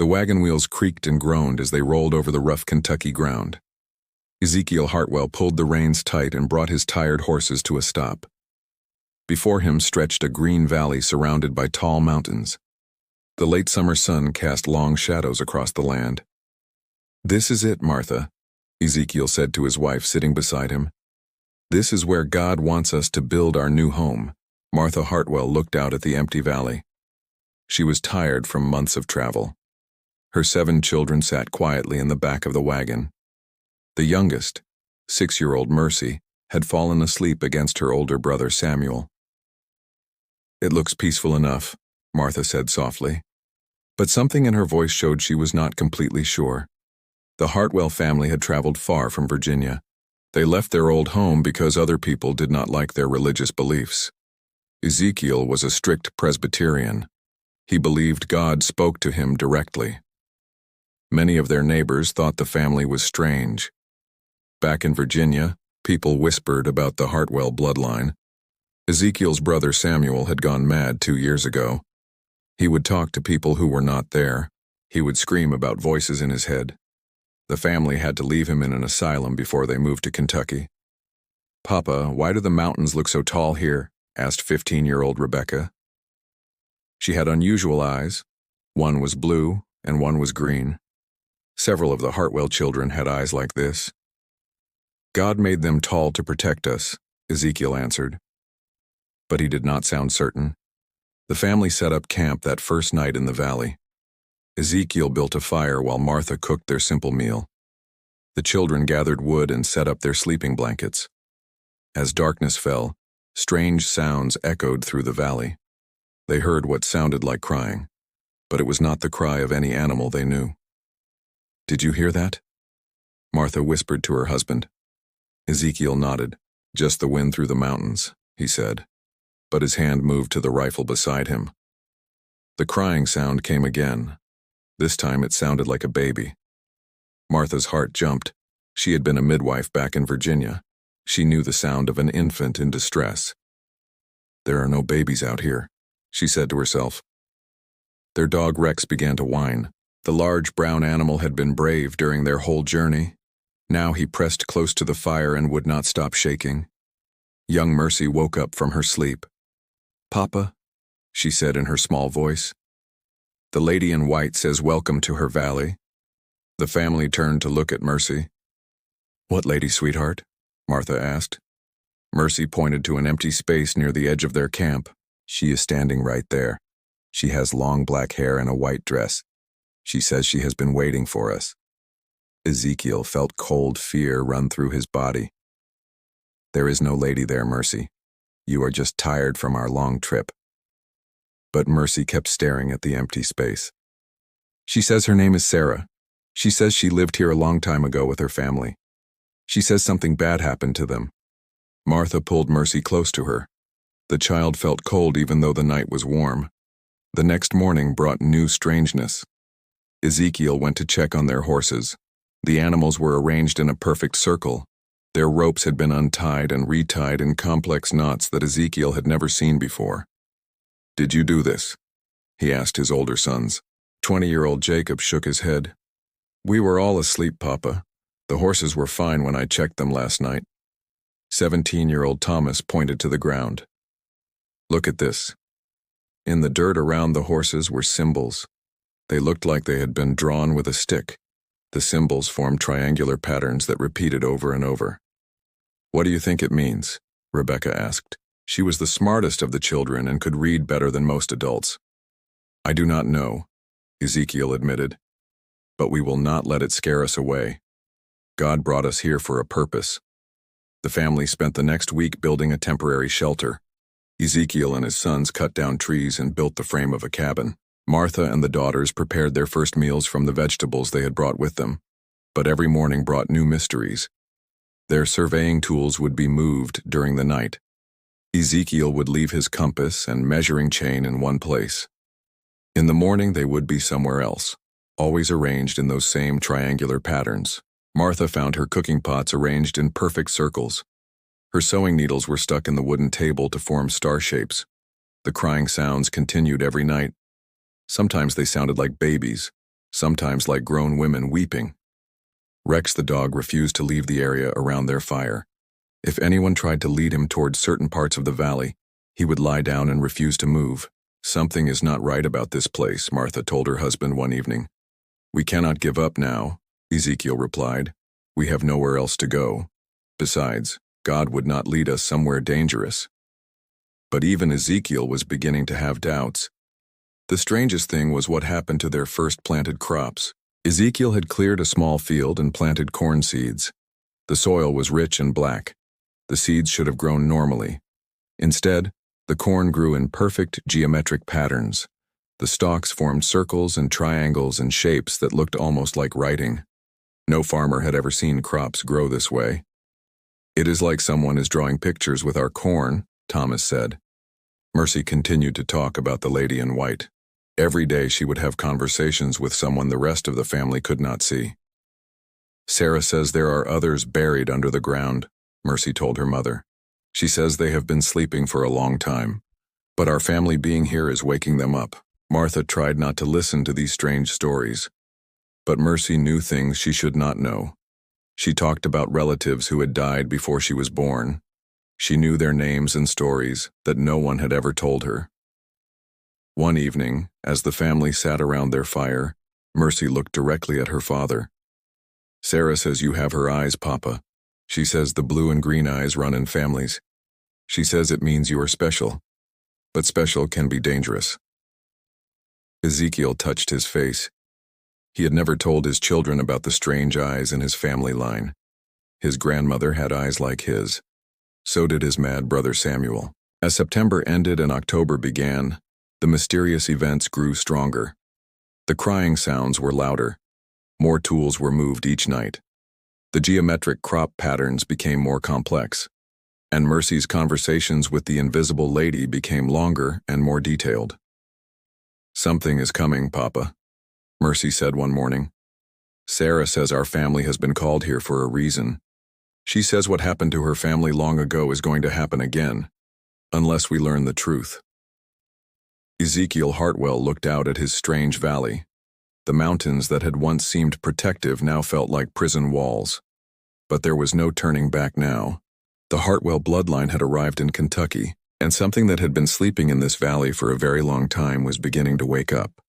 The wagon wheels creaked and groaned as they rolled over the rough Kentucky ground. Ezekiel Hartwell pulled the reins tight and brought his tired horses to a stop. Before him stretched a green valley surrounded by tall mountains. The late summer sun cast long shadows across the land. "This is it, Martha," Ezekiel said to his wife sitting beside him. "This is where God wants us to build our new home." Martha Hartwell looked out at the empty valley. She was tired from months of travel. Her 7 children sat quietly in the back of the wagon. The youngest, 6-year-old Mercy, had fallen asleep against her older brother Samuel. "It looks peaceful enough," Martha said softly. But something in her voice showed she was not completely sure. The Hartwell family had traveled far from Virginia. They left their old home because other people did not like their religious beliefs. Ezekiel was a strict Presbyterian. He believed God spoke to him directly. Many of their neighbors thought the family was strange. Back in Virginia, people whispered about the Hartwell bloodline. Ezekiel's brother Samuel had gone mad 2 years ago. He would talk to people who were not there. He would scream about voices in his head. The family had to leave him in an asylum before they moved to Kentucky. "Papa, why do the mountains look so tall here?" asked 15-year-old Rebecca. She had unusual eyes. One was blue and one was green. Several of the Hartwell children had eyes like this. "God made them tall to protect us," Ezekiel answered. But he did not sound certain. The family set up camp that first night in the valley. Ezekiel built a fire while Martha cooked their simple meal. The children gathered wood and set up their sleeping blankets. As darkness fell, strange sounds echoed through the valley. They heard what sounded like crying, but it was not the cry of any animal they knew. "Did you hear that?" Martha whispered to her husband. Ezekiel nodded. "Just the wind through the mountains," he said, but his hand moved to the rifle beside him. The crying sound came again. This time it sounded like a baby. Martha's heart jumped. She had been a midwife back in Virginia. She knew the sound of an infant in distress. "There are no babies out here," she said to herself. Their dog Rex began to whine. The large brown animal had been brave during their whole journey. Now he pressed close to the fire and would not stop shaking. Young Mercy woke up from her sleep. "Papa," she said in her small voice. "The lady in white says welcome to her valley." The family turned to look at Mercy. "What lady, sweetheart?" Martha asked. Mercy pointed to an empty space near the edge of their camp. "She is standing right there. She has long black hair and a white dress. She says she has been waiting for us." Ezekiel felt cold fear run through his body. "There is no lady there, Mercy. You are just tired from our long trip." But Mercy kept staring at the empty space. "She says her name is Sarah. She says she lived here a long time ago with her family. She says something bad happened to them." Martha pulled Mercy close to her. The child felt cold even though the night was warm. The next morning brought new strangeness. Ezekiel went to check on their horses. The animals were arranged in a perfect circle. Their ropes had been untied and retied in complex knots that Ezekiel had never seen before. "Did you do this?" he asked his older sons. 20-year-old Jacob shook his head. "We were all asleep, Papa. The horses were fine when I checked them last night." 17-year-old Thomas pointed to the ground. "Look at this." In the dirt around the horses were symbols. They looked like they had been drawn with a stick. The symbols formed triangular patterns that repeated over and over. "What do you think it means?" Rebecca asked. She was the smartest of the children and could read better than most adults. "I do not know," Ezekiel admitted, "but we will not let it scare us away. God brought us here for a purpose." The family spent the next week building a temporary shelter. Ezekiel and his sons cut down trees and built the frame of a cabin. Martha and the daughters prepared their first meals from the vegetables they had brought with them, but every morning brought new mysteries. Their surveying tools would be moved during the night. Ezekiel would leave his compass and measuring chain in one place. In the morning they would be somewhere else, always arranged in those same triangular patterns. Martha found her cooking pots arranged in perfect circles. Her sewing needles were stuck in the wooden table to form star shapes. The crying sounds continued every night. Sometimes they sounded like babies, sometimes like grown women weeping. Rex the dog refused to leave the area around their fire. If anyone tried to lead him towards certain parts of the valley, he would lie down and refuse to move. "Something is not right about this place," Martha told her husband one evening. "We cannot give up now," Ezekiel replied. "We have nowhere else to go. Besides, God would not lead us somewhere dangerous." But even Ezekiel was beginning to have doubts. The strangest thing was what happened to their first planted crops. Ezekiel had cleared a small field and planted corn seeds. The soil was rich and black. The seeds should have grown normally. Instead, the corn grew in perfect geometric patterns. The stalks formed circles and triangles and shapes that looked almost like writing. No farmer had ever seen crops grow this way. "It is like someone is drawing pictures with our corn," Thomas said. Mercy continued to talk about the lady in white. Every day she would have conversations with someone the rest of the family could not see. "Sarah says there are others buried under the ground," Mercy told her mother. "She says they have been sleeping for a long time, but our family being here is waking them up." Martha tried not to listen to these strange stories, but Mercy knew things she should not know. She talked about relatives who had died before she was born. She knew their names and stories that no one had ever told her. One evening, as the family sat around their fire, Mercy looked directly at her father. "Sarah says you have her eyes, Papa. She says the blue and green eyes run in families. She says it means you are special, but special can be dangerous." Ezekiel touched his face. He had never told his children about the strange eyes in his family line. His grandmother had eyes like his. So did his mad brother Samuel. As September ended and October began, the mysterious events grew stronger. The crying sounds were louder. More tools were moved each night. The geometric crop patterns became more complex, and Mercy's conversations with the invisible lady became longer and more detailed. "Something is coming, Papa," Mercy said one morning. "Sarah says our family has been called here for a reason. She says what happened to her family long ago is going to happen again, unless we learn the truth." Ezekiel Hartwell looked out at his strange valley. The mountains that had once seemed protective now felt like prison walls. But there was no turning back now. The Hartwell bloodline had arrived in Kentucky, and something that had been sleeping in this valley for a very long time was beginning to wake up.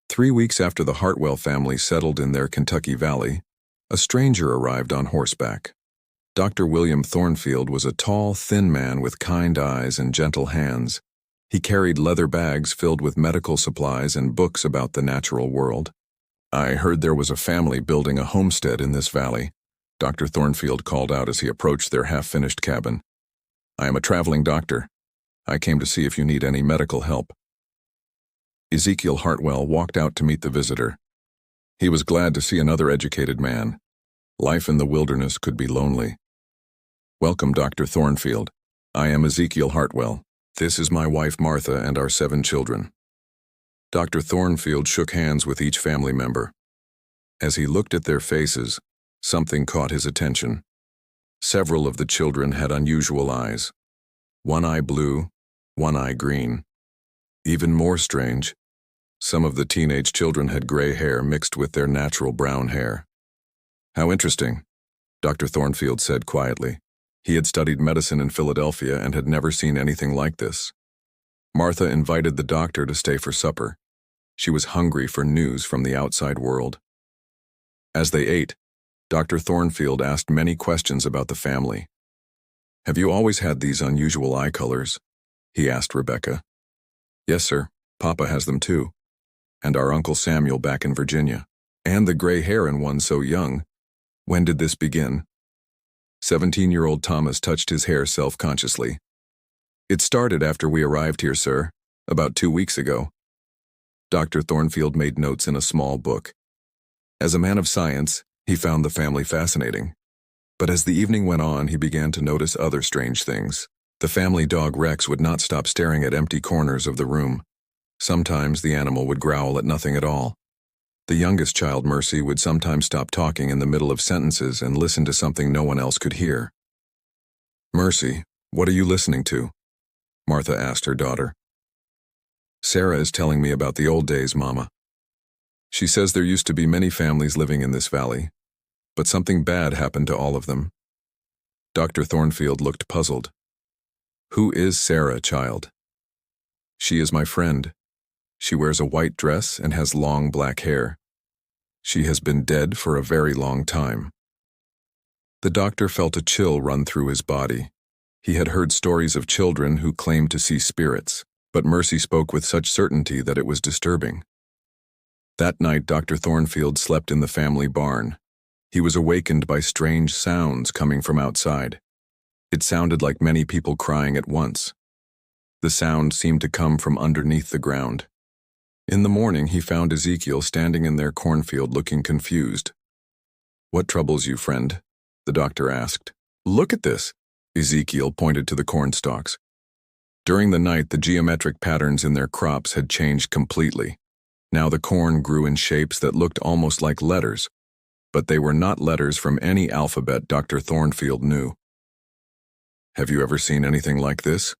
3 weeks after the Hartwell family settled in their Kentucky valley, a stranger arrived on horseback. Dr. William Thornfield was a tall, thin man with kind eyes and gentle hands. He carried leather bags filled with medical supplies and books about the natural world. "I heard there was a family building a homestead in this valley," Dr. Thornfield called out as he approached their half-finished cabin. "I am a traveling doctor. I came to see if you need any medical help." Ezekiel Hartwell walked out to meet the visitor. He was glad to see another educated man. Life in the wilderness could be lonely. "Welcome, Dr. Thornfield. I am Ezekiel Hartwell. This is my wife Martha and our 7 children." Dr. Thornfield shook hands with each family member. As he looked at their faces, something caught his attention. Several of the children had unusual eyes. One eye blue, one eye green. Even more strange, some of the teenage children had gray hair mixed with their natural brown hair. "How interesting," Dr. Thornfield said quietly. He had studied medicine in Philadelphia and had never seen anything like this. Martha invited the doctor to stay for supper. She was hungry for news from the outside world. As they ate, Dr. Thornfield asked many questions about the family. "Have you always had these unusual eye colors?" he asked Rebecca. "Yes, sir. Papa has them too. And our Uncle Samuel back in Virginia. And the gray hair in one so young. When did this begin?" 17-year-old Thomas touched his hair self-consciously. "It started after we arrived here, sir, about 2 weeks ago." Dr. Thornfield made notes in a small book. As a man of science, he found the family fascinating. But as the evening went on, he began to notice other strange things. The family dog Rex would not stop staring at empty corners of the room. Sometimes the animal would growl at nothing at all. The youngest child, Mercy, would sometimes stop talking in the middle of sentences and listen to something no one else could hear. "Mercy, what are you listening to?" Martha asked her daughter. "Sarah is telling me about the old days, Mama." She says there used to be many families living in this valley, but something bad happened to all of them. Dr. Thornfield looked puzzled. Who is Sarah, child? She is my friend. She wears a white dress and has long black hair. She has been dead for a very long time. The doctor felt a chill run through his body. He had heard stories of children who claimed to see spirits, but Mercy spoke with such certainty that it was disturbing. That night, Dr. Thornfield slept in the family barn. He was awakened by strange sounds coming from outside. It sounded like many people crying at once. The sound seemed to come from underneath the ground. In the morning, he found Ezekiel standing in their cornfield looking confused. "What troubles you, friend?" the doctor asked. "Look at this." Ezekiel pointed to the corn stalks. During the night, the geometric patterns in their crops had changed completely. Now the corn grew in shapes that looked almost like letters, but they were not letters from any alphabet Dr. Thornfield knew. "Have you ever seen anything like this?"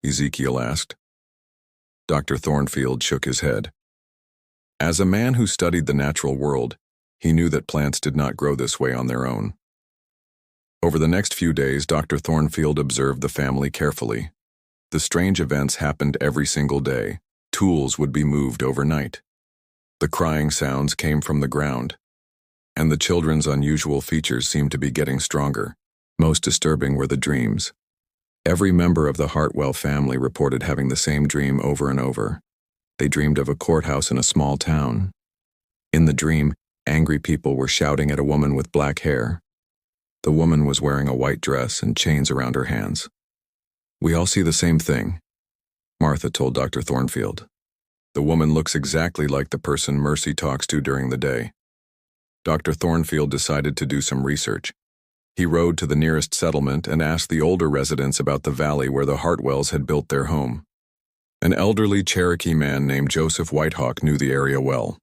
Ezekiel asked. Dr. Thornfield shook his head. As a man who studied the natural world, he knew that plants did not grow this way on their own. Over the next few days, Dr. Thornfield observed the family carefully. The strange events happened every single day. Tools would be moved overnight. The crying sounds came from the ground, and the children's unusual features seemed to be getting stronger. Most disturbing were the dreams. Every member of the Hartwell family reported having the same dream over and over. They dreamed of a courthouse in a small town. In the dream, angry people were shouting at a woman with black hair. The woman was wearing a white dress and chains around her hands. "We all see the same thing," Martha told Dr. Thornfield. "The woman looks exactly like the person Mercy talks to during the day." Dr. Thornfield decided to do some research. He rode to the nearest settlement and asked the older residents about the valley where the Hartwells had built their home. An elderly Cherokee man named Joseph Whitehawk knew the area well.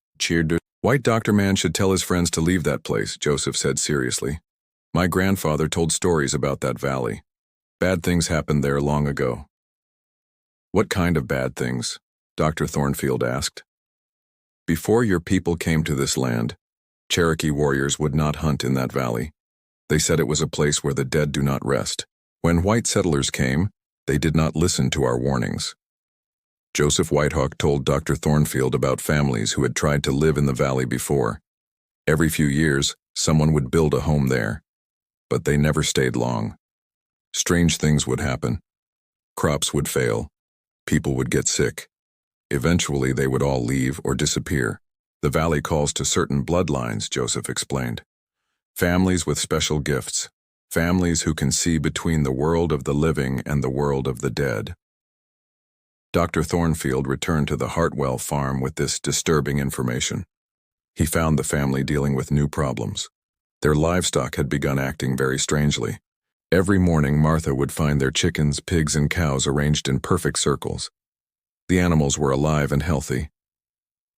"White doctor man should tell his friends to leave that place," Joseph said seriously. "My grandfather told stories about that valley. Bad things happened there long ago." "What kind of bad things?" Dr. Thornfield asked. "Before your people came to this land, Cherokee warriors would not hunt in that valley. They said it was a place where the dead do not rest. When white settlers came, they did not listen to our warnings." Joseph Whitehawk told Dr. Thornfield about families who had tried to live in the valley before. Every few years, someone would build a home there, but they never stayed long. Strange things would happen. Crops would fail. People would get sick. Eventually, they would all leave or disappear. "The valley calls to certain bloodlines," Joseph explained. "Families with special gifts. Families who can see between the world of the living and the world of the dead." Dr. Thornfield returned to the Hartwell farm with this disturbing information. He found the family dealing with new problems. Their livestock had begun acting very strangely. Every morning, Martha would find their chickens, pigs, and cows arranged in perfect circles. The animals were alive and healthy,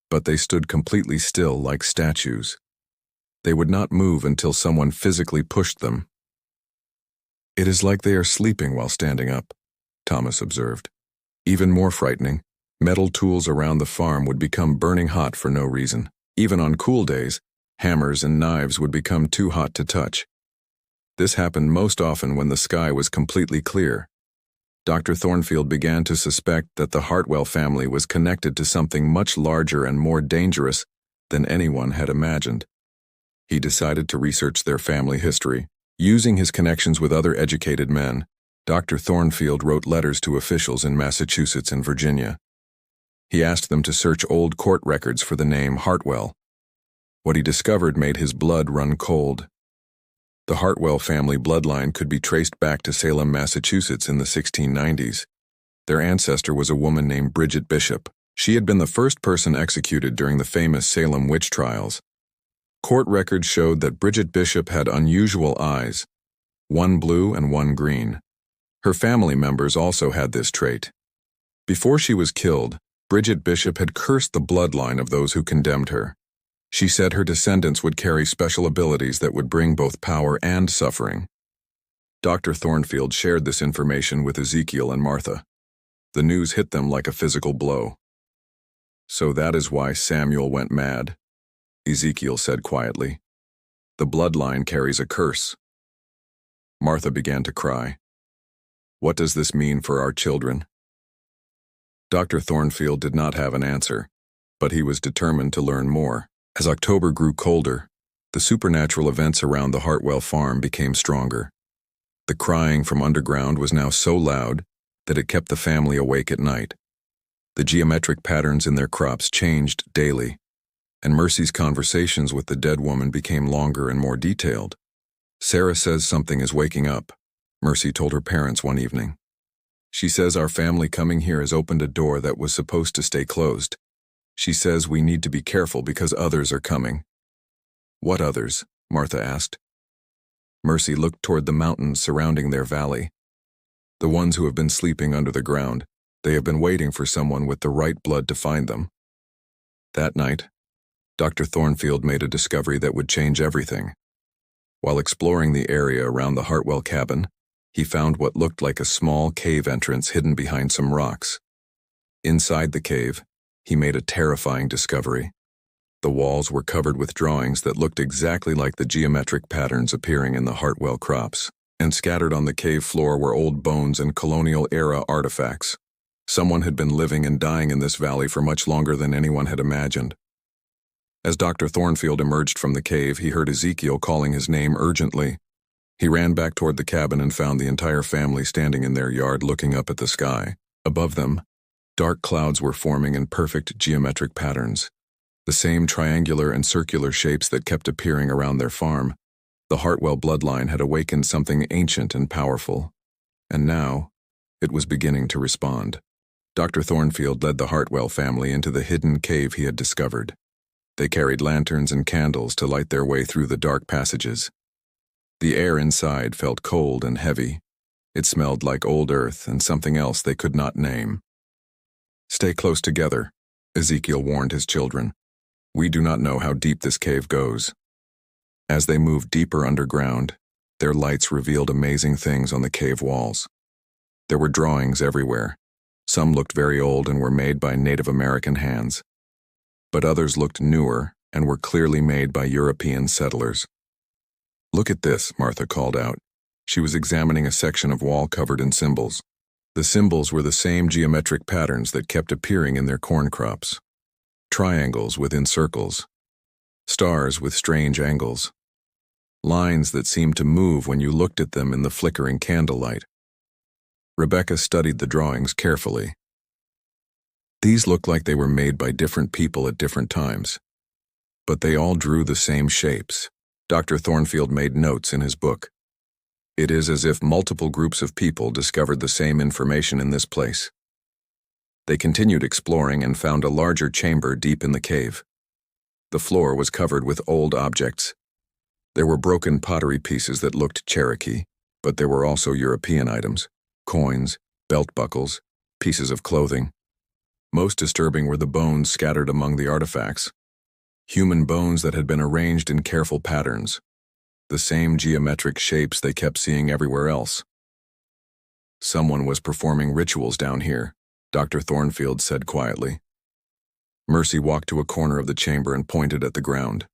but they stood completely still like statues. They would not move until someone physically pushed them. "It is like they are sleeping while standing up," Thomas observed. Even more frightening, metal tools around the farm would become burning hot for no reason. Even on cool days, hammers and knives would become too hot to touch. This happened most often when the sky was completely clear. Dr. Thornfield began to suspect that the Hartwell family was connected to something much larger and more dangerous than anyone had imagined. He decided to research their family history. Using his connections with other educated men, Dr. Thornfield wrote letters to officials in Massachusetts and Virginia. He asked them to search old court records for the name Hartwell. What he discovered made his blood run cold. The Hartwell family bloodline could be traced back to Salem, Massachusetts in the 1690s. Their ancestor was a woman named Bridget Bishop. She had been the first person executed during the famous Salem witch trials. Court records showed that Bridget Bishop had unusual eyes, one blue and one green. Her family members also had this trait. Before she was killed, Bridget Bishop had cursed the bloodline of those who condemned her. She said her descendants would carry special abilities that would bring both power and suffering. Dr. Thornfield shared this information with Ezekiel and Martha. The news hit them like a physical blow. "So that is why Samuel went mad," Ezekiel said quietly. The bloodline carries a curse. Martha began to cry. What does this mean for our children? Dr. Thornfield did not have an answer, but he was determined to learn more. As October grew colder, the supernatural events around the Hartwell farm became stronger. The crying from underground was now so loud that it kept the family awake at night. The geometric patterns in their crops changed daily, and Mercy's conversations with the dead woman became longer and more detailed. Sarah says something is waking up, Mercy told her parents one evening. She says our family coming here has opened a door that was supposed to stay closed. She says we need to be careful because others are coming. What others? Martha asked. Mercy looked toward the mountains surrounding their valley. The ones who have been sleeping under the ground. They have been waiting for someone with the right blood to find them. That night, Dr. Thornfield made a discovery that would change everything. While exploring the area around the Hartwell cabin, he found what looked like a small cave entrance hidden behind some rocks. Inside the cave, he made a terrifying discovery. The walls were covered with drawings that looked exactly like the geometric patterns appearing in the Hartwell crops, and scattered on the cave floor were old bones and colonial-era artifacts. Someone had been living and dying in this valley for much longer than anyone had imagined. As Dr. Thornfield emerged from the cave, he heard Ezekiel calling his name urgently. He ran back toward the cabin and found the entire family standing in their yard looking up at the sky. Above them, dark clouds were forming in perfect geometric patterns. The same triangular and circular shapes that kept appearing around their farm. The Hartwell bloodline had awakened something ancient and powerful. And now, it was beginning to respond. Dr. Thornfield led the Hartwell family into the hidden cave he had discovered. They carried lanterns and candles to light their way through the dark passages. The air inside felt cold and heavy. It smelled like old earth and something else they could not name. Stay close together, Ezekiel warned his children. We do not know how deep this cave goes. As they moved deeper underground, their lights revealed amazing things on the cave walls. There were drawings everywhere. Some looked very old and were made by Native American hands. But others looked newer and were clearly made by European settlers. Look at this, Martha called out. She was examining a section of wall covered in symbols. The symbols were the same geometric patterns that kept appearing in their corn crops. Triangles within circles. Stars with strange angles. Lines that seemed to move when you looked at them in the flickering candlelight. Rebecca studied the drawings carefully. These looked like they were made by different people at different times. But they all drew the same shapes. Dr. Thornfield made notes in his book. It is as if multiple groups of people discovered the same information in this place. They continued exploring and found a larger chamber deep in the cave. The floor was covered with old objects. There were broken pottery pieces that looked Cherokee, but there were also European items. Coins, belt buckles, pieces of clothing. Most disturbing were the bones scattered among the artifacts. Human bones that had been arranged in careful patterns. The same geometric shapes they kept seeing everywhere else. Someone was performing rituals down here, Dr. Thornfield said quietly. Mercy walked to a corner of the chamber and pointed at the ground.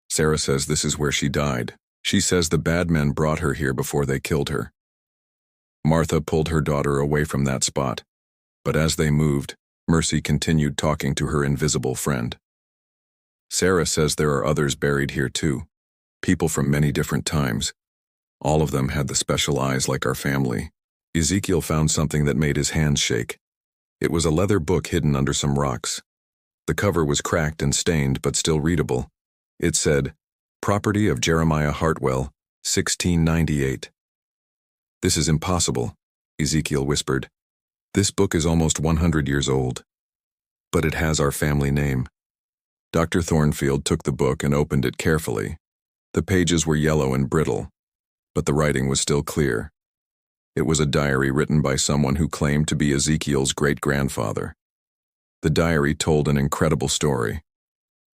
Sarah says this is where she died. She says the bad men brought her here before they killed her. Martha pulled her daughter away from that spot, but as they moved, Mercy continued talking to her invisible friend. Sarah says there are others buried here too, people from many different times. All of them had the special eyes like our family. Ezekiel found something that made his hands shake. It was a leather book hidden under some rocks. The cover was cracked and stained but still readable. It said, "Property of Jeremiah Hartwell, 1698. "This is impossible," Ezekiel whispered. "This book is almost 100 years old. But it has our family name." Dr. Thornfield took the book and opened it carefully. The pages were yellow and brittle, but the writing was still clear. It was a diary written by someone who claimed to be Ezekiel's great-grandfather. The diary told an incredible story.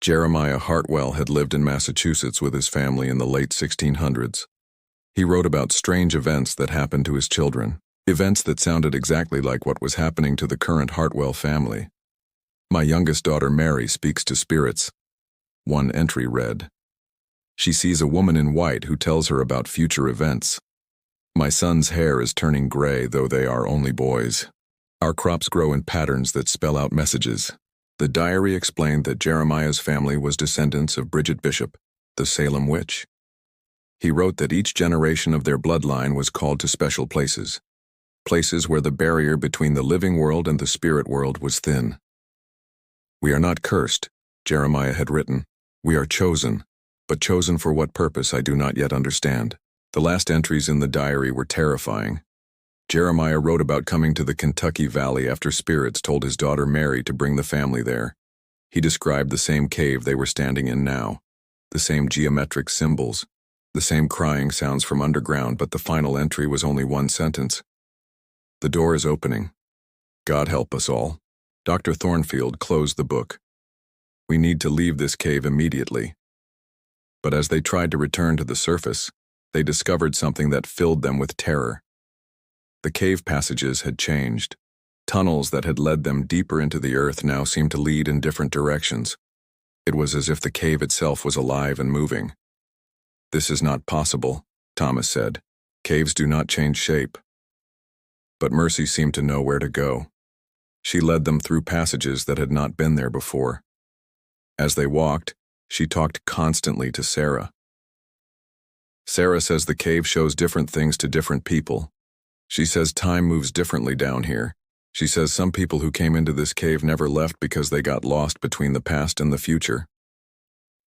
Jeremiah Hartwell had lived in Massachusetts with his family in the late 1600s. He wrote about strange events that happened to his children, events that sounded exactly like what was happening to the current Hartwell family. "My youngest daughter Mary speaks to spirits. One entry read, "She sees a woman in white who tells her about future events. My son's hair is turning gray, though they are only boys. Our crops grow in patterns that spell out messages." The diary explained that Jeremiah's family was descendants of Bridget Bishop, the Salem witch. He wrote that each generation of their bloodline was called to special places, places where the barrier between the living world and the spirit world was thin. "We are not cursed," Jeremiah had written. "We are chosen, but chosen for what purpose I do not yet understand." The last entries in the diary were terrifying. Jeremiah wrote about coming to the Kentucky Valley after spirits told his daughter Mary to bring the family there. He described the same cave they were standing in now, the same geometric symbols, the same crying sounds from underground, but the final entry was only one sentence. "The door is opening. God help us all." Dr. Thornfield closed the book. "We need to leave this cave immediately." But as they tried to return to the surface, they discovered something that filled them with terror. The cave passages had changed. Tunnels that had led them deeper into the earth now seemed to lead in different directions. It was as if the cave itself was alive and moving. "This is not possible," Thomas said. "Caves do not change shape." But Mercy seemed to know where to go. She led them through passages that had not been there before. As they walked, she talked constantly to Sarah. "Sarah says the cave shows different things to different people. She says time moves differently down here. She says some people who came into this cave never left because they got lost between the past and the future."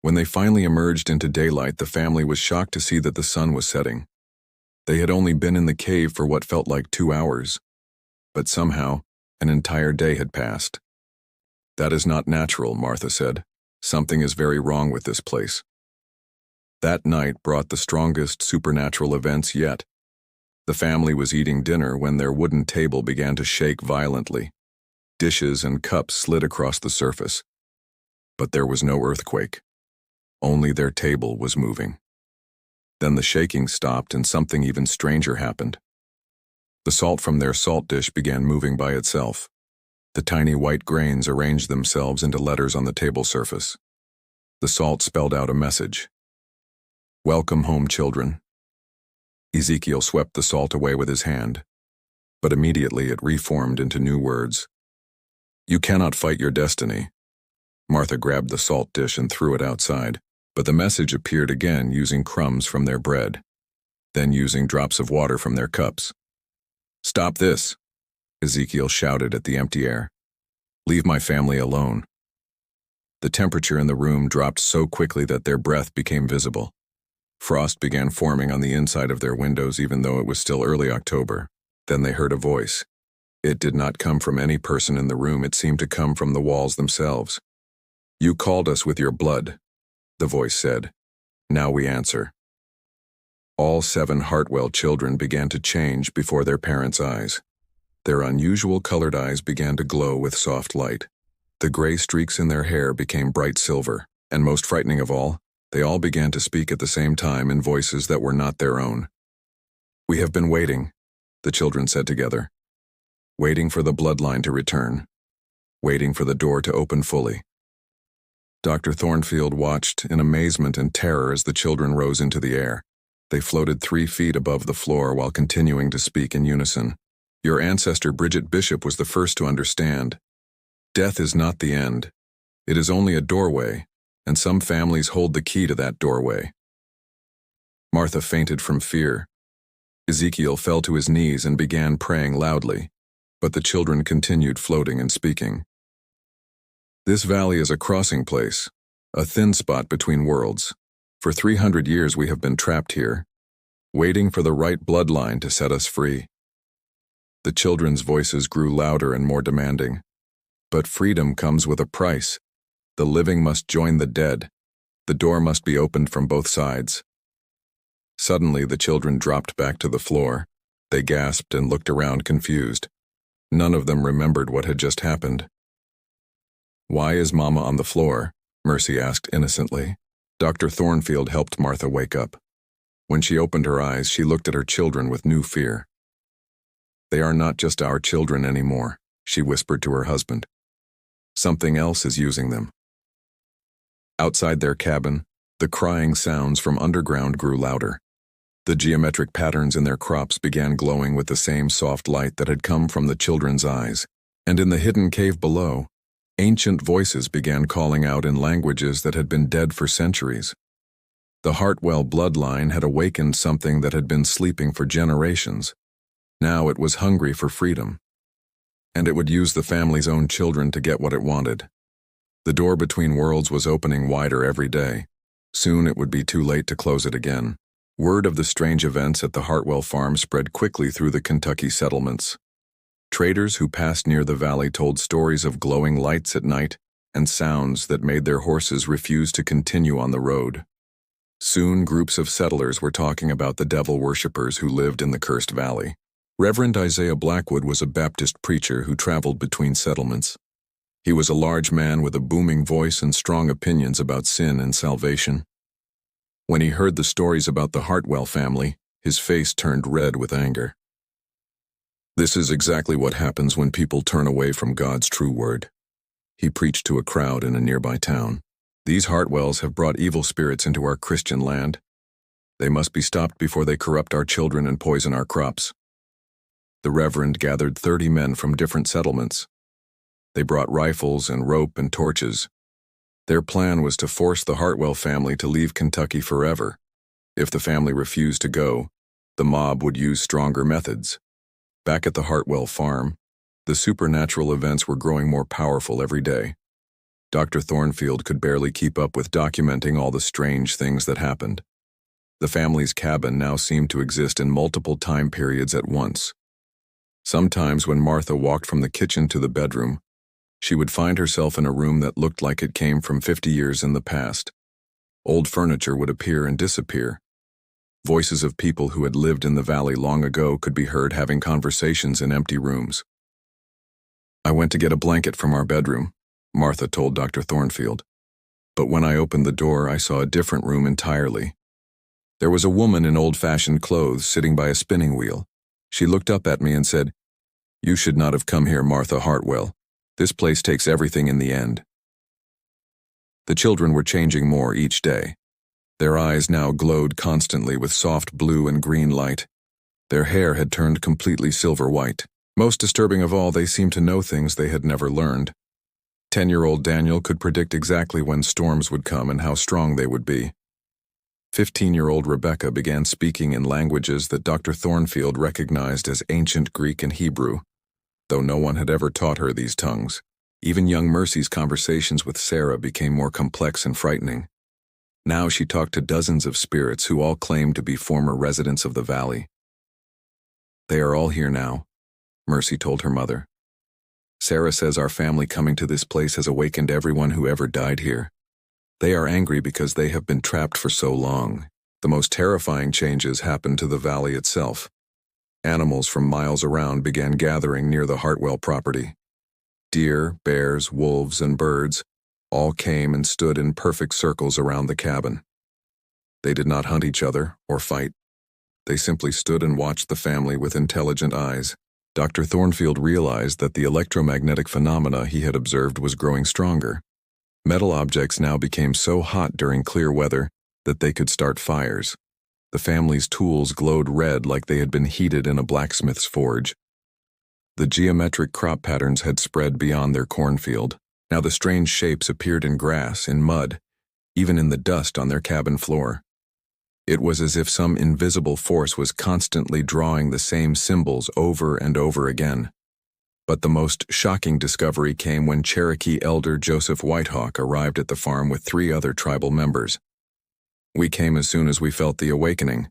When they finally emerged into daylight, the family was shocked to see that the sun was setting. They had only been in the cave for what felt like 2 hours. But somehow, an entire day had passed. "That is not natural," Martha said. "Something is very wrong with this place." That night brought the strongest supernatural events yet. The family was eating dinner when their wooden table began to shake violently. Dishes and cups slid across the surface. But there was no earthquake. Only their table was moving. Then the shaking stopped and something even stranger happened. The salt from their salt dish began moving by itself. The tiny white grains arranged themselves into letters on the table surface. The salt spelled out a message. "Welcome home, children." Ezekiel swept the salt away with his hand, but immediately it reformed into new words. "You cannot fight your destiny." Martha grabbed the salt dish and threw it outside, but the message appeared again using crumbs from their bread, then using drops of water from their cups. "Stop this," Ezekiel shouted at the empty air. "Leave my family alone." The temperature in the room dropped so quickly that their breath became visible. Frost began forming on the inside of their windows even though it was still early October. Then they heard a voice. It did not come from any person in the room, it seemed to come from the walls themselves. "You called us with your blood," the voice said. "Now we answer." All 7 Hartwell children began to change before their parents' eyes. Their unusual colored eyes began to glow with soft light. The gray streaks in their hair became bright silver, and most frightening of all, they all began to speak at the same time in voices that were not their own. "We have been waiting," the children said together. "Waiting for the bloodline to return. Waiting for the door to open fully." Dr. Thornfield watched in amazement and terror as the children rose into the air. They floated 3 feet above the floor while continuing to speak in unison. "Your ancestor Bridget Bishop was the first to understand. Death is not the end. It is only a doorway, and some families hold the key to that doorway." Martha fainted from fear. Ezekiel fell to his knees and began praying loudly, but the children continued floating and speaking. "This valley is a crossing place, a thin spot between worlds. For 300 years we have been trapped here, waiting for the right bloodline to set us free." The children's voices grew louder and more demanding. "But freedom comes with a price. The living must join the dead. The door must be opened from both sides." Suddenly the children dropped back to the floor. They gasped and looked around confused. None of them remembered what had just happened. "Why is Mama on the floor?" Mercy asked innocently. Dr. Thornfield helped Martha wake up. When she opened her eyes, she looked at her children with new fear. "They are not just our children anymore," she whispered to her husband. "Something else is using them." Outside their cabin, the crying sounds from underground grew louder. The geometric patterns in their crops began glowing with the same soft light that had come from the children's eyes, and in the hidden cave below, ancient voices began calling out in languages that had been dead for centuries. The Hartwell bloodline had awakened something that had been sleeping for generations. Now it was hungry for freedom, and it would use the family's own children to get what it wanted. The door between worlds was opening wider every day. Soon it would be too late to close it again. Word of the strange events at the Hartwell farm spread quickly through the Kentucky settlements. Traders who passed near the valley told stories of glowing lights at night and sounds that made their horses refuse to continue on the road. Soon groups of settlers were talking about the devil worshippers who lived in the cursed valley. Reverend Isaiah Blackwood was a Baptist preacher who traveled between settlements. He was a large man with a booming voice and strong opinions about sin and salvation. When he heard the stories about the Hartwell family, his face turned red with anger. "This is exactly what happens when people turn away from God's true word," he preached to a crowd in a nearby town. "These Hartwells have brought evil spirits into our Christian land. They must be stopped before they corrupt our children and poison our crops." The Reverend gathered 30 men from different settlements. They brought rifles and rope and torches. Their plan was to force the Hartwell family to leave Kentucky forever. If the family refused to go, the mob would use stronger methods. Back at the Hartwell farm, the supernatural events were growing more powerful every day. Dr. Thornfield could barely keep up with documenting all the strange things that happened. The family's cabin now seemed to exist in multiple time periods at once. Sometimes when Martha walked from the kitchen to the bedroom, she would find herself in a room that looked like it came from 50 years in the past. Old furniture would appear and disappear. Voices of people who had lived in the valley long ago could be heard having conversations in empty rooms. "I went to get a blanket from our bedroom," Martha told Dr. Thornfield. "But when I opened the door, I saw a different room entirely. There was a woman in old-fashioned clothes sitting by a spinning wheel. She looked up at me and said, 'You should not have come here, Martha Hartwell. This place takes everything in the end.'" The children were changing more each day. Their eyes now glowed constantly with soft blue and green light. Their hair had turned completely silver white. Most disturbing of all, they seemed to know things they had never learned. 10-year-old Daniel could predict exactly when storms would come and how strong they would be. 15-year-old Rebecca began speaking in languages that Dr. Thornfield recognized as ancient Greek and Hebrew, though no one had ever taught her these tongues. Even young Mercy's conversations with Sarah became more complex and frightening. Now she talked to dozens of spirits who all claimed to be former residents of the valley. "They are all here now," Mercy told her mother. "Sarah says our family coming to this place has awakened everyone who ever died here. They are angry because they have been trapped for so long." The most terrifying changes happened to the valley itself. Animals from miles around began gathering near the Hartwell property. Deer, bears, wolves, and birds all came and stood in perfect circles around the cabin. They did not hunt each other or fight. They simply stood and watched the family with intelligent eyes. Dr. Thornfield realized that the electromagnetic phenomena he had observed was growing stronger. Metal objects now became so hot during clear weather that they could start fires. The family's tools glowed red like they had been heated in a blacksmith's forge. The geometric crop patterns had spread beyond their cornfield. Now the strange shapes appeared in grass, in mud, even in the dust on their cabin floor. It was as if some invisible force was constantly drawing the same symbols over and over again. But the most shocking discovery came when Cherokee elder Joseph Whitehawk arrived at the farm with 3 other tribal members. "We came as soon as we felt the awakening,"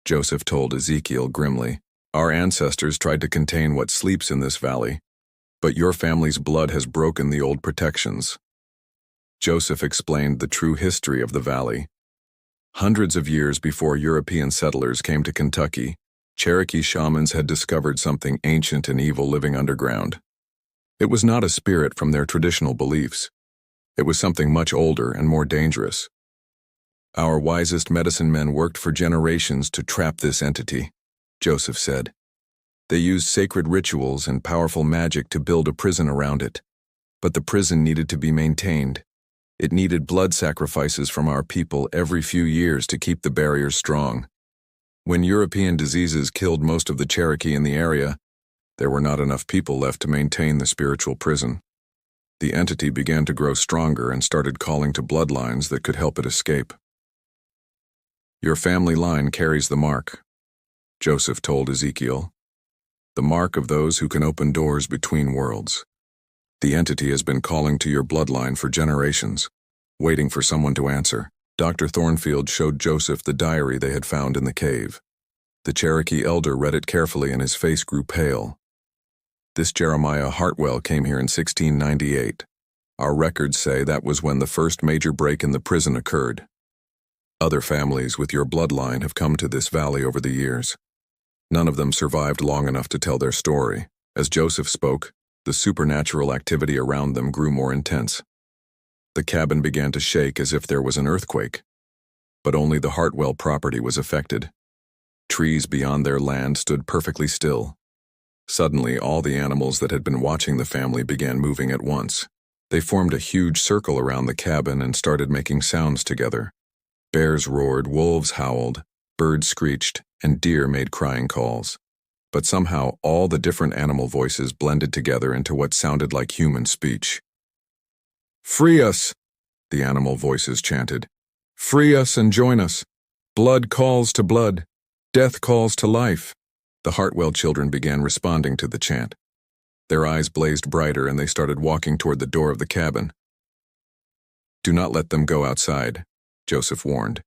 Joseph told Ezekiel grimly. "Our ancestors tried to contain what sleeps in this valley, but your family's blood has broken the old protections." Joseph explained the true history of the valley. Hundreds of years before European settlers came to Kentucky, Cherokee shamans had discovered something ancient and evil living underground. It was not a spirit from their traditional beliefs. It was something much older and more dangerous. "Our wisest medicine men worked for generations to trap this entity," Joseph said. "They used sacred rituals and powerful magic to build a prison around it. But the prison needed to be maintained. It needed blood sacrifices from our people every few years to keep the barriers strong. When European diseases killed most of the Cherokee in the area, there were not enough people left to maintain the spiritual prison. The entity began to grow stronger and started calling to bloodlines that could help it escape. Your family line carries the mark, Joseph told Ezekiel. The mark of those who can open doors between worlds. The entity has been calling to your bloodline for generations, waiting for someone to answer. Dr. Thornfield showed Joseph the diary they had found in the cave. The Cherokee elder read it carefully and his face grew pale. This Jeremiah Hartwell came here in 1698. Our records say that was when the first major break in the prison occurred. Other families with your bloodline have come to this valley over the years. None of them survived long enough to tell their story. As Joseph spoke, the supernatural activity around them grew more intense. The cabin began to shake as if there was an earthquake. But only the Hartwell property was affected. Trees beyond their land stood perfectly still. Suddenly, all the animals that had been watching the family began moving at once. They formed a huge circle around the cabin and started making sounds together. Bears roared, wolves howled, birds screeched, and deer made crying calls. But somehow, all the different animal voices blended together into what sounded like human speech. "Free us!" the animal voices chanted. "Free us and join us. Blood calls to blood. Death calls to life." The Hartwell children began responding to the chant. Their eyes blazed brighter and they started walking toward the door of the cabin. "Do not let them go outside," Joseph warned.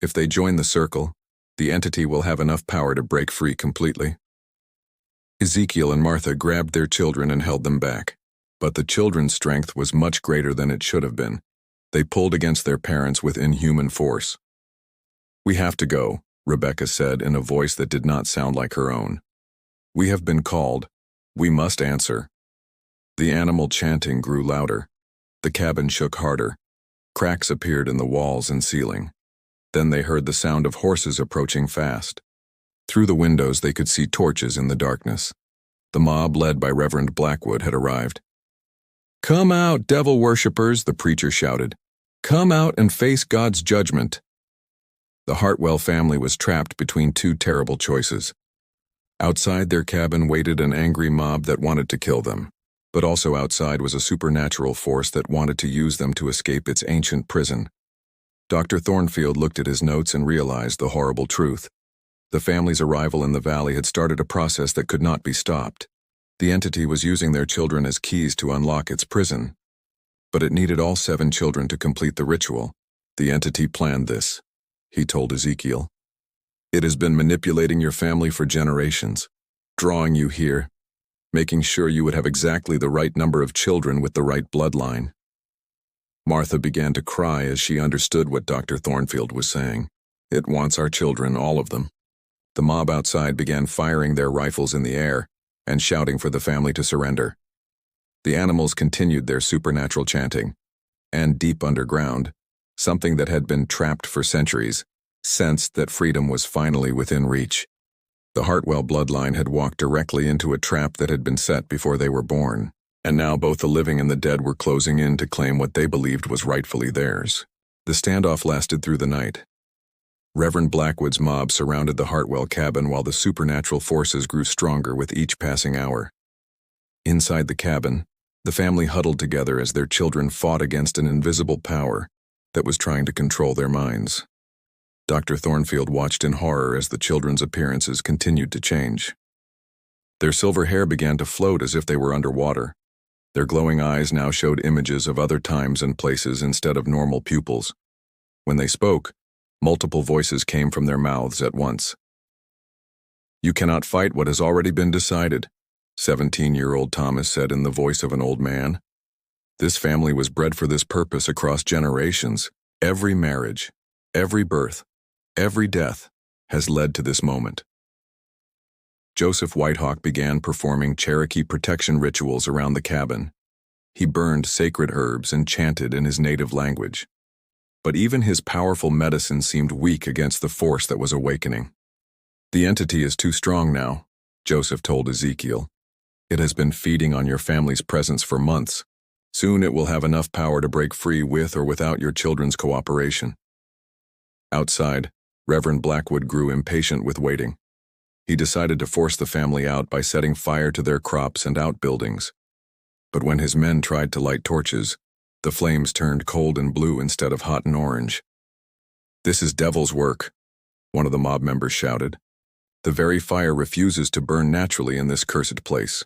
"If they join the circle, the entity will have enough power to break free completely." Ezekiel and Martha grabbed their children and held them back. But the children's strength was much greater than it should have been. They pulled against their parents with inhuman force. "We have to go," Rebecca said in a voice that did not sound like her own. "We have been called. We must answer." The animal chanting grew louder. The cabin shook harder. Cracks appeared in the walls and ceiling. Then they heard the sound of horses approaching fast. Through the windows they could see torches in the darkness. The mob, led by Reverend Blackwood, had arrived. "Come out, devil worshippers," the preacher shouted. "Come out and face God's judgment." The Hartwell family was trapped between two terrible choices. Outside their cabin waited an angry mob that wanted to kill them, but also outside was a supernatural force that wanted to use them to escape its ancient prison. Dr. Thornfield looked at his notes and realized the horrible truth. The family's arrival in the valley had started a process that could not be stopped. The entity was using their children as keys to unlock its prison. But it needed all 7 children to complete the ritual. The entity planned this, he told Ezekiel. It has been manipulating your family for generations, drawing you here, making sure you would have exactly the right number of children with the right bloodline. Martha began to cry as she understood what Dr. Thornfield was saying. It wants our children, all of them. The mob outside began firing their rifles in the air and shouting for the family to surrender. The animals continued their supernatural chanting, and deep underground, something that had been trapped for centuries, sensed that freedom was finally within reach. The Hartwell bloodline had walked directly into a trap that had been set before they were born, and now both the living and the dead were closing in to claim what they believed was rightfully theirs. The standoff lasted through the night. Reverend Blackwood's mob surrounded the Hartwell cabin while the supernatural forces grew stronger with each passing hour. Inside the cabin, the family huddled together as their children fought against an invisible power that was trying to control their minds. Dr. Thornfield watched in horror as the children's appearances continued to change. Their silver hair began to float as if they were underwater. Their glowing eyes now showed images of other times and places instead of normal pupils. When they spoke, multiple voices came from their mouths at once. "You cannot fight what has already been decided," 17-year-old Thomas said in the voice of an old man. "This family was bred for this purpose across generations. Every marriage, every birth, every death has led to this moment." Joseph Whitehawk began performing Cherokee protection rituals around the cabin. He burned sacred herbs and chanted in his native language. But even his powerful medicine seemed weak against the force that was awakening. "The entity is too strong now," Joseph told Ezekiel. "It has been feeding on your family's presence for months. Soon it will have enough power to break free with or without your children's cooperation. Outside, Reverend Blackwood grew impatient with waiting. He decided to force the family out by setting fire to their crops and outbuildings. But when his men tried to light torches, the flames turned cold and blue instead of hot and orange. "This is devil's work," one of the mob members shouted. "The very fire refuses to burn naturally in this cursed place."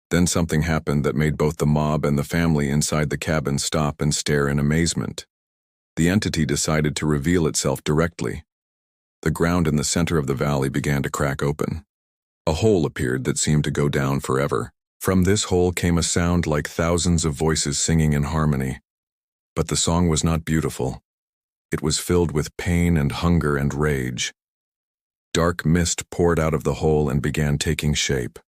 Then something happened that made both the mob and the family inside the cabin stop and stare in amazement. The entity decided to reveal itself directly. The ground in the center of the valley began to crack open. A hole appeared that seemed to go down forever. From this hole came a sound like thousands of voices singing in harmony. But the song was not beautiful. It was filled with pain and hunger and rage. Dark mist poured out of the hole and began taking shape.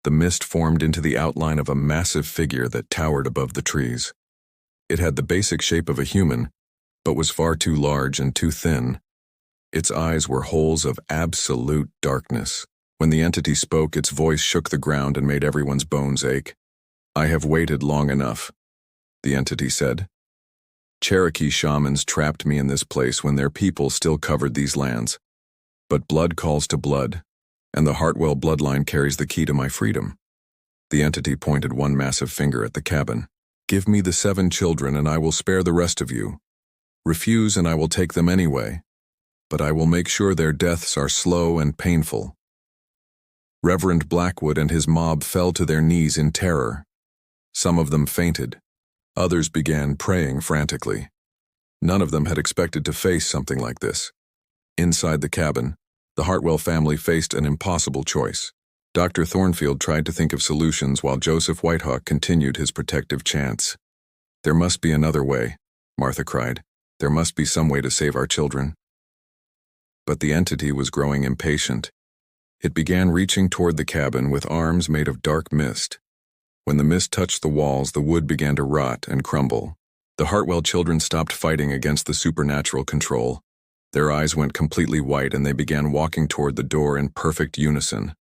The mist formed into the outline of a massive figure that towered above the trees. It had the basic shape of a human, but was far too large and too thin. Its eyes were holes of absolute darkness. When the entity spoke, its voice shook the ground and made everyone's bones ache. "I have waited long enough," the entity said. "Cherokee shamans trapped me in this place when their people still covered these lands. But blood calls to blood, and the Hartwell Bloodline carries the key to my freedom." The entity pointed one massive finger at the cabin. "Give me the 7 children and I will spare the rest of you. Refuse and I will take them anyway. But I will make sure their deaths are slow and painful." Reverend Blackwood and his mob fell to their knees in terror. Some of them fainted. Others began praying frantically. None of them had expected to face something like this. Inside the cabin, the Hartwell family faced an impossible choice. Dr. Thornfield tried to think of solutions while Joseph Whitehawk continued his protective chants. "There must be another way," Martha cried. "There must be some way to save our children." But the entity was growing impatient. It began reaching toward the cabin with arms made of dark mist. When the mist touched the walls, the wood began to rot and crumble. The Hartwell children stopped fighting against the supernatural control. Their eyes went completely white and they began walking toward the door in perfect unison.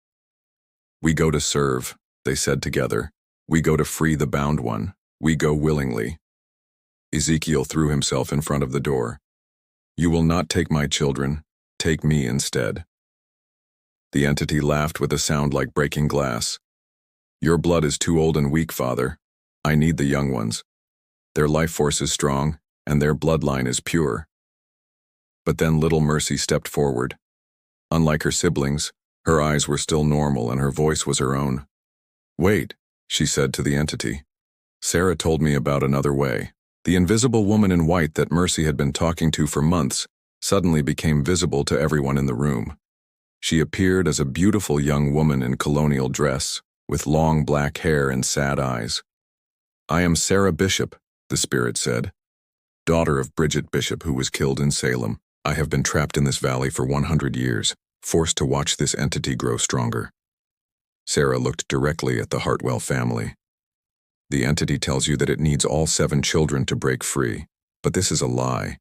"We go to serve," they said together. "We go to free the bound one. We go willingly." Ezekiel threw himself in front of the door. "You will not take my children. Take me instead." The entity laughed with a sound like breaking glass. "Your blood is too old and weak, Father. I need the young ones. Their life force is strong, and their bloodline is pure." But then little Mercy stepped forward. Unlike her siblings, her eyes were still normal and her voice was her own. "Wait," she said to the entity. "Sarah told me about another way." The invisible woman in white that Mercy had been talking to for months suddenly became visible to everyone in the room. She appeared as a beautiful young woman in colonial dress, with long black hair and sad eyes. "I am Sarah Bishop," the spirit said, "daughter of Bridget Bishop, who was killed in Salem. I have been trapped in this valley for 100 years, forced to watch this entity grow stronger." Sarah looked directly at the Hartwell family. "The entity tells you that it needs all 7 children to break free, but this is a lie.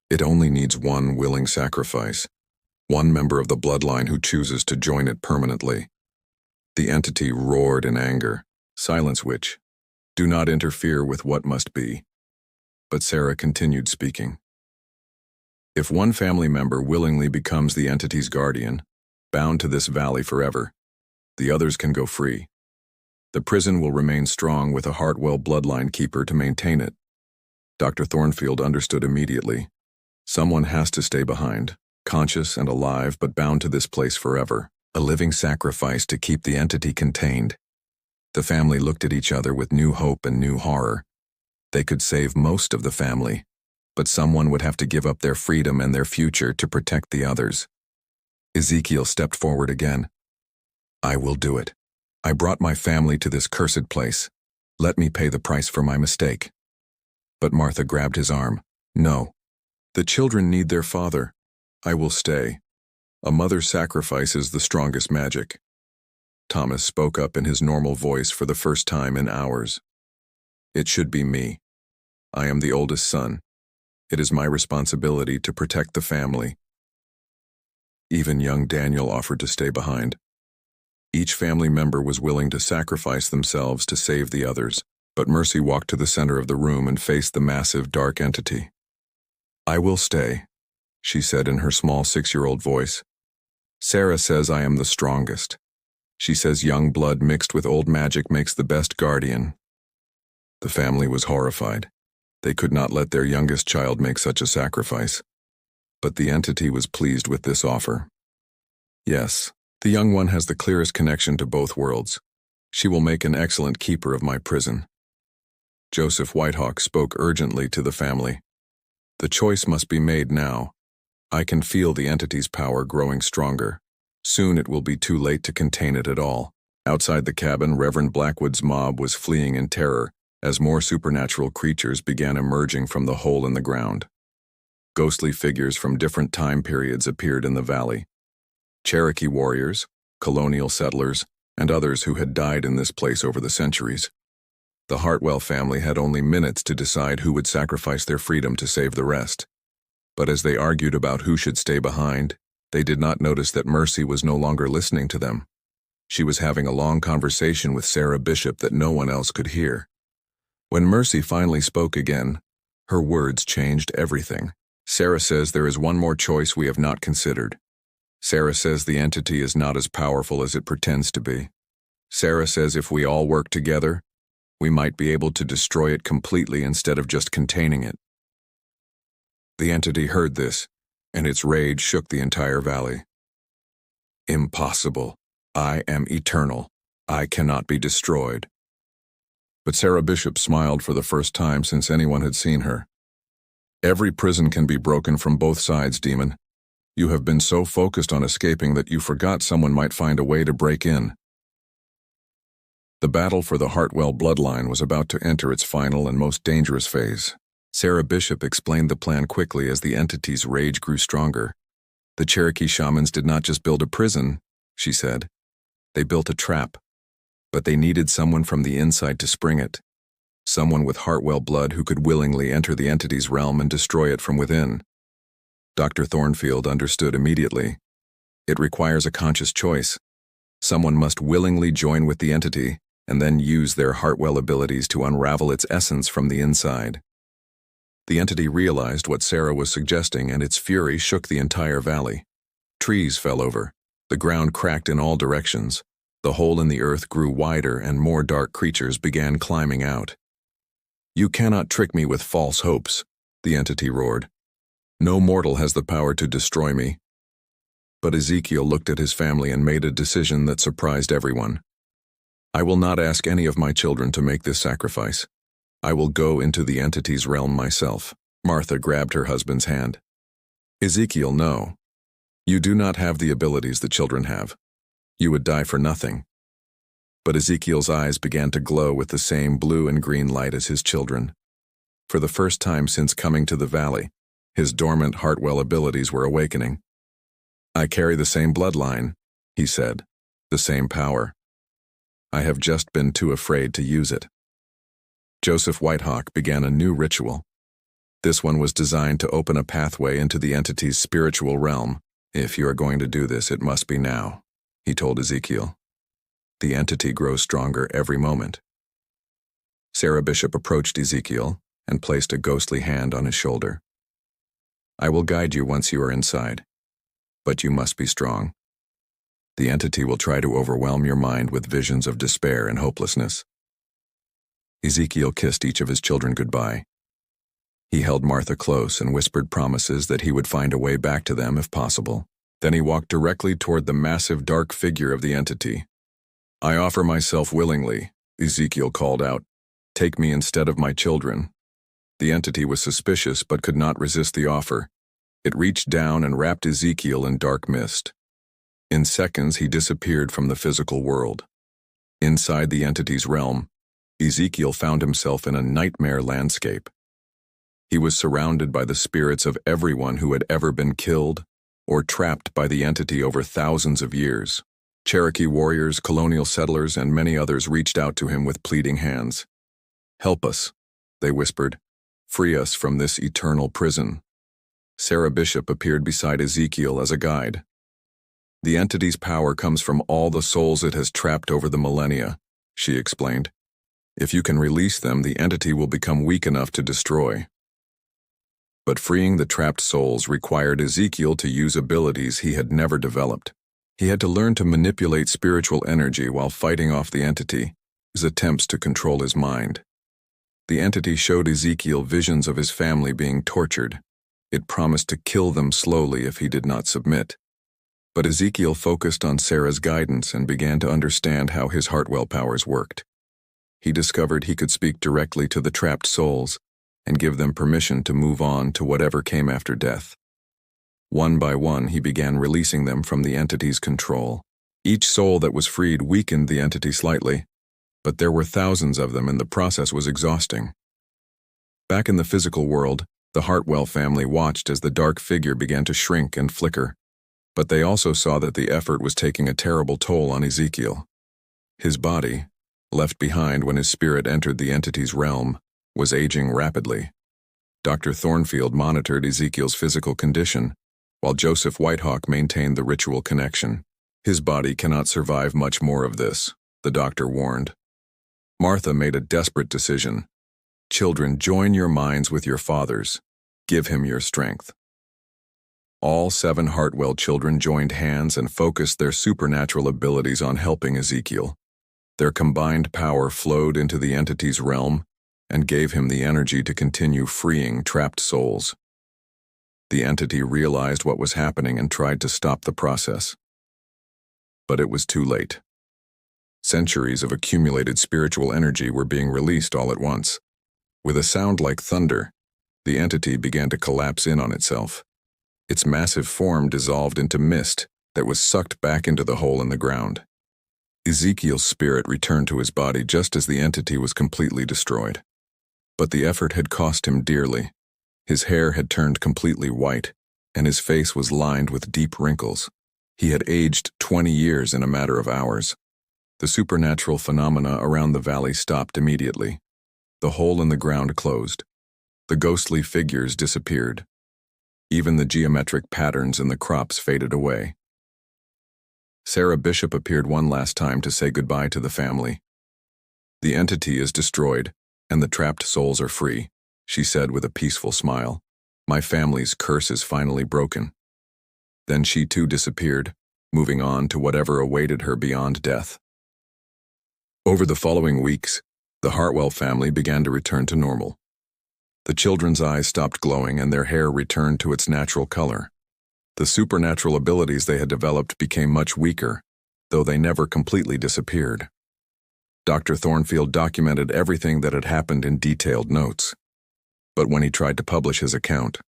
It only needs one willing sacrifice, one member of the bloodline who chooses to join it permanently." The entity roared in anger. "Silence, witch. Do not interfere with what must be." But Sarah continued speaking. "If one family member willingly becomes the entity's guardian, bound to this valley forever, the others can go free. The prison will remain strong with a Hartwell bloodline keeper to maintain it." Dr. Thornfield understood immediately. Someone has to stay behind, conscious and alive but bound to this place forever, a living sacrifice to keep the entity contained. The family looked at each other with new hope and new horror. They could save most of the family, but someone would have to give up their freedom and their future to protect the others. Ezekiel stepped forward again. "I will do it. I brought my family to this cursed place. Let me pay the price for my mistake." But Martha grabbed his arm. "No. The children need their father. I will stay. A mother's sacrifice is the strongest magic." Thomas spoke up in his normal voice for the first time in hours. "It should be me. I am the oldest son. It is my responsibility to protect the family." Even young Daniel offered to stay behind. Each family member was willing to sacrifice themselves to save the others. But Mercy walked to the center of the room and faced the massive, dark entity. "I will stay," she said in her small 6-year-old voice. "Sarah says I am the strongest. She says young blood mixed with old magic makes the best guardian." The family was horrified. They could not let their youngest child make such a sacrifice. But the entity was pleased with this offer. "Yes, the young one has the clearest connection to both worlds. She will make an excellent keeper of my prison." Joseph Whitehawk spoke urgently to the family. "The choice must be made now. I can feel the entity's power growing stronger. Soon it will be too late to contain it at all." Outside the cabin, Reverend Blackwood's mob was fleeing in terror as more supernatural creatures began emerging from the hole in the ground. Ghostly figures from different time periods appeared in the valley. Cherokee warriors, colonial settlers, and others who had died in this place over the centuries. The Hartwell family had only minutes to decide who would sacrifice their freedom to save the rest. But as they argued about who should stay behind, they did not notice that Mercy was no longer listening to them. She was having a long conversation with Sarah Bishop that no one else could hear. When Mercy finally spoke again, her words changed everything. "Sarah says there is one more choice we have not considered. Sarah says the entity is not as powerful as it pretends to be. Sarah says if we all work together, we might be able to destroy it completely instead of just containing it." The entity heard this, and its rage shook the entire valley. "Impossible. I am eternal. I cannot be destroyed." But Sarah Bishop smiled for the first time since anyone had seen her. "Every prison can be broken from both sides, demon. You have been so focused on escaping that you forgot someone might find a way to break in." The battle for the Hartwell Bloodline was about to enter its final and most dangerous phase. Sarah Bishop explained the plan quickly as the entity's rage grew stronger. "The Cherokee shamans did not just build a prison," she said. "They built a trap. But they needed someone from the inside to spring it. Someone with Hartwell blood who could willingly enter the entity's realm and destroy it from within." Dr. Thornfield understood immediately. It requires a conscious choice. Someone must willingly join with the entity and then use their Hartwell abilities to unravel its essence from the inside. The entity realized what Sarah was suggesting, and its fury shook the entire valley. Trees fell over. The ground cracked in all directions. The hole in the earth grew wider and more dark creatures began climbing out. "You cannot trick me with false hopes," the entity roared. "No mortal has the power to destroy me." But Ezekiel looked at his family and made a decision that surprised everyone. "I will not ask any of my children to make this sacrifice. I will go into the entity's realm myself." Martha grabbed her husband's hand. "Ezekiel, no. You do not have the abilities the children have. You would die for nothing." But Ezekiel's eyes began to glow with the same blue and green light as his children. For the first time since coming to the valley, his dormant Hartwell abilities were awakening. "I carry the same bloodline," he said, "the same power. I have just been too afraid to use it." Joseph Whitehawk began a new ritual. This one was designed to open a pathway into the entity's spiritual realm. "If you are going to do this, it must be now," he told Ezekiel. "The entity grows stronger every moment." Sarah Bishop approached Ezekiel and placed a ghostly hand on his shoulder. "I will guide you once you are inside, but you must be strong. The entity will try to overwhelm your mind with visions of despair and hopelessness." Ezekiel kissed each of his children goodbye. He held Martha close and whispered promises that he would find a way back to them if possible. Then he walked directly toward the massive dark figure of the entity. "I offer myself willingly," Ezekiel called out. "Take me instead of my children." The entity was suspicious but could not resist the offer. It reached down and wrapped Ezekiel in dark mist. In seconds, he disappeared from the physical world. Inside the entity's realm, Ezekiel found himself in a nightmare landscape. He was surrounded by the spirits of everyone who had ever been killed or trapped by the entity over thousands of years. Cherokee warriors, colonial settlers, and many others reached out to him with pleading hands. "Help us," they whispered. "Free us from this eternal prison." Sarah Bishop appeared beside Ezekiel as a guide. "The entity's power comes from all the souls it has trapped over the millennia," she explained. If you can release them, the entity will become weak enough to destroy. But freeing the trapped souls required Ezekiel to use abilities he had never developed. He had to learn to manipulate spiritual energy while fighting off the entity, his attempts to control his mind. The entity showed Ezekiel visions of his family being tortured. It promised to kill them slowly if he did not submit. But Ezekiel focused on Sarah's guidance and began to understand how his Hartwell powers worked. He discovered he could speak directly to the trapped souls and give them permission to move on to whatever came after death. One by one, he began releasing them from the entity's control. Each soul that was freed weakened the entity slightly, but there were thousands of them and the process was exhausting. Back in the physical world, the Hartwell family watched as the dark figure began to shrink and flicker, but they also saw that the effort was taking a terrible toll on Ezekiel. His body, left behind when his spirit entered the entity's realm, was aging rapidly. Dr. Thornfield monitored Ezekiel's physical condition, while Joseph Whitehawk maintained the ritual connection. His body cannot survive much more of this, the doctor warned. Martha made a desperate decision. Children, join your minds with your father's. Give him your strength. All 7 Hartwell children joined hands and focused their supernatural abilities on helping Ezekiel. Their combined power flowed into the entity's realm and gave him the energy to continue freeing trapped souls. The entity realized what was happening and tried to stop the process. But it was too late. Centuries of accumulated spiritual energy were being released all at once. With a sound like thunder, the entity began to collapse in on itself. Its massive form dissolved into mist that was sucked back into the hole in the ground. Ezekiel's spirit returned to his body just as the entity was completely destroyed. But the effort had cost him dearly. His hair had turned completely white, and his face was lined with deep wrinkles. He had aged 20 years in a matter of hours. The supernatural phenomena around the valley stopped immediately. The hole in the ground closed. The ghostly figures disappeared. Even the geometric patterns in the crops faded away. Sarah Bishop appeared one last time to say goodbye to the family. "The entity is destroyed, and the trapped souls are free," she said with a peaceful smile. "My family's curse is finally broken." Then she too disappeared, moving on to whatever awaited her beyond death. Over the following weeks, the Hartwell family began to return to normal. The children's eyes stopped glowing and their hair returned to its natural color. The supernatural abilities they had developed became much weaker, though they never completely disappeared. Dr. Thornfield documented everything that had happened in detailed notes. But when he tried to publish his account,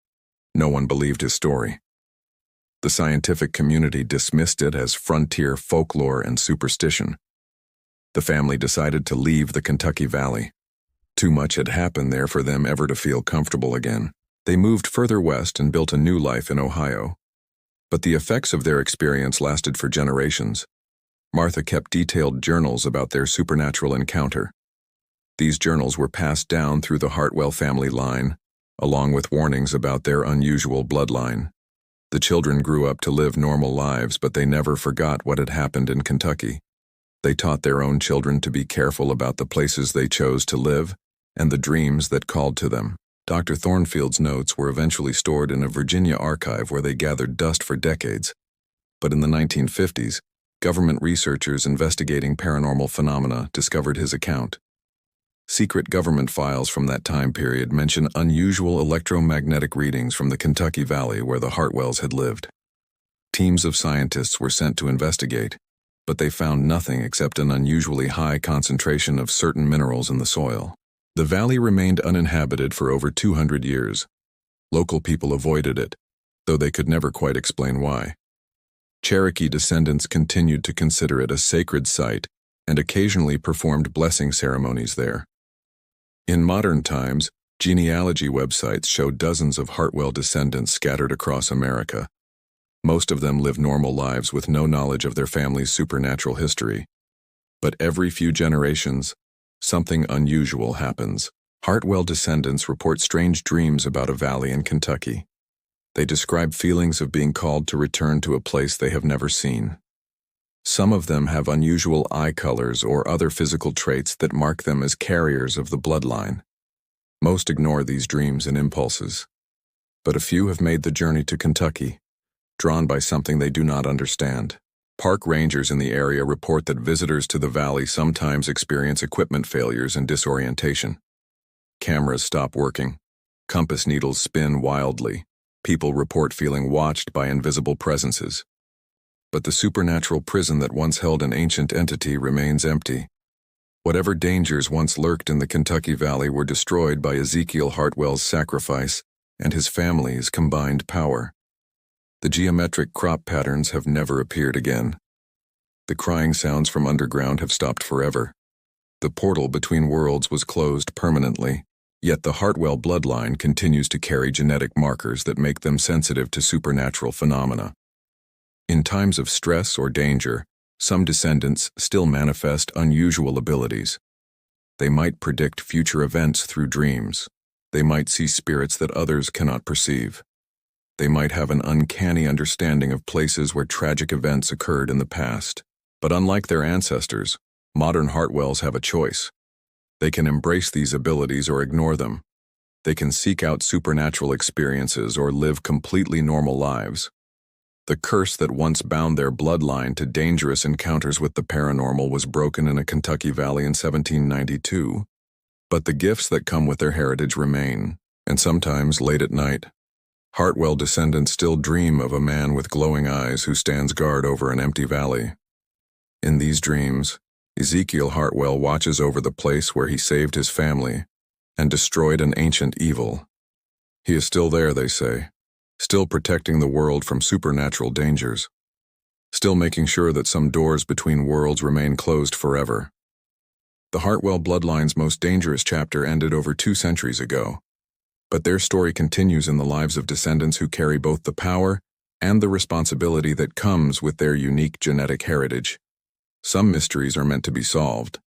no one believed his story. The scientific community dismissed it as frontier folklore and superstition. The family decided to leave the Kentucky Valley. Too much had happened there for them ever to feel comfortable again. They moved further west and built a new life in Ohio. But the effects of their experience lasted for generations. Martha kept detailed journals about their supernatural encounter. These journals were passed down through the Hartwell family line, along with warnings about their unusual bloodline. The children grew up to live normal lives, but they never forgot what had happened in Kentucky. They taught their own children to be careful about the places they chose to live and the dreams that called to them. Dr. Thornfield's notes were eventually stored in a Virginia archive where they gathered dust for decades. But in the 1950s, government researchers investigating paranormal phenomena discovered his account. Secret government files from that time period mention unusual electromagnetic readings from the Kentucky Valley where the Hartwells had lived. Teams of scientists were sent to investigate, but they found nothing except an unusually high concentration of certain minerals in the soil. The valley remained uninhabited for over 200 years. Local people avoided it, though they could never quite explain why. Cherokee descendants continued to consider it a sacred site and occasionally performed blessing ceremonies there. In modern times, genealogy websites show dozens of Hartwell descendants scattered across America. Most of them live normal lives with no knowledge of their family's supernatural history. But every few generations, something unusual happens. Hartwell descendants report strange dreams about a valley in Kentucky. They describe feelings of being called to return to a place they have never seen. Some of them have unusual eye colors or other physical traits that mark them as carriers of the bloodline. Most ignore these dreams and impulses, but a few have made the journey to Kentucky, drawn by something they do not understand. Park rangers in the area report that visitors to the valley sometimes experience equipment failures and disorientation. Cameras stop working. Compass needles spin wildly. People report feeling watched by invisible presences. But the supernatural prison that once held an ancient entity remains empty. Whatever dangers once lurked in the Kentucky Valley were destroyed by Ezekiel Hartwell's sacrifice and his family's combined power. The geometric crop patterns have never appeared again. The crying sounds from underground have stopped forever. The portal between worlds was closed permanently, yet the Hartwell bloodline continues to carry genetic markers that make them sensitive to supernatural phenomena. In times of stress or danger, some descendants still manifest unusual abilities. They might predict future events through dreams. They might see spirits that others cannot perceive. They might have an uncanny understanding of places where tragic events occurred in the past. But unlike their ancestors, modern Hartwells have a choice. They can embrace these abilities or ignore them. They can seek out supernatural experiences or live completely normal lives. The curse that once bound their bloodline to dangerous encounters with the paranormal was broken in a Kentucky valley in 1792. But the gifts that come with their heritage remain, and sometimes late at night, Hartwell descendants still dream of a man with glowing eyes who stands guard over an empty valley. In these dreams, Ezekiel Hartwell watches over the place where he saved his family and destroyed an ancient evil. He is still there, they say, still protecting the world from supernatural dangers, still making sure that some doors between worlds remain closed forever. The Hartwell bloodline's most dangerous chapter ended over 2 centuries ago, but their story continues in the lives of descendants who carry both the power and the responsibility that comes with their unique genetic heritage. Some mysteries are meant to be solved,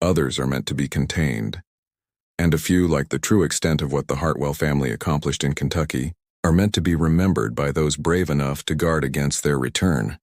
others are meant to be contained, and a few, like the true extent of what the Hartwell family accomplished in Kentucky, are meant to be remembered by those brave enough to guard against their return.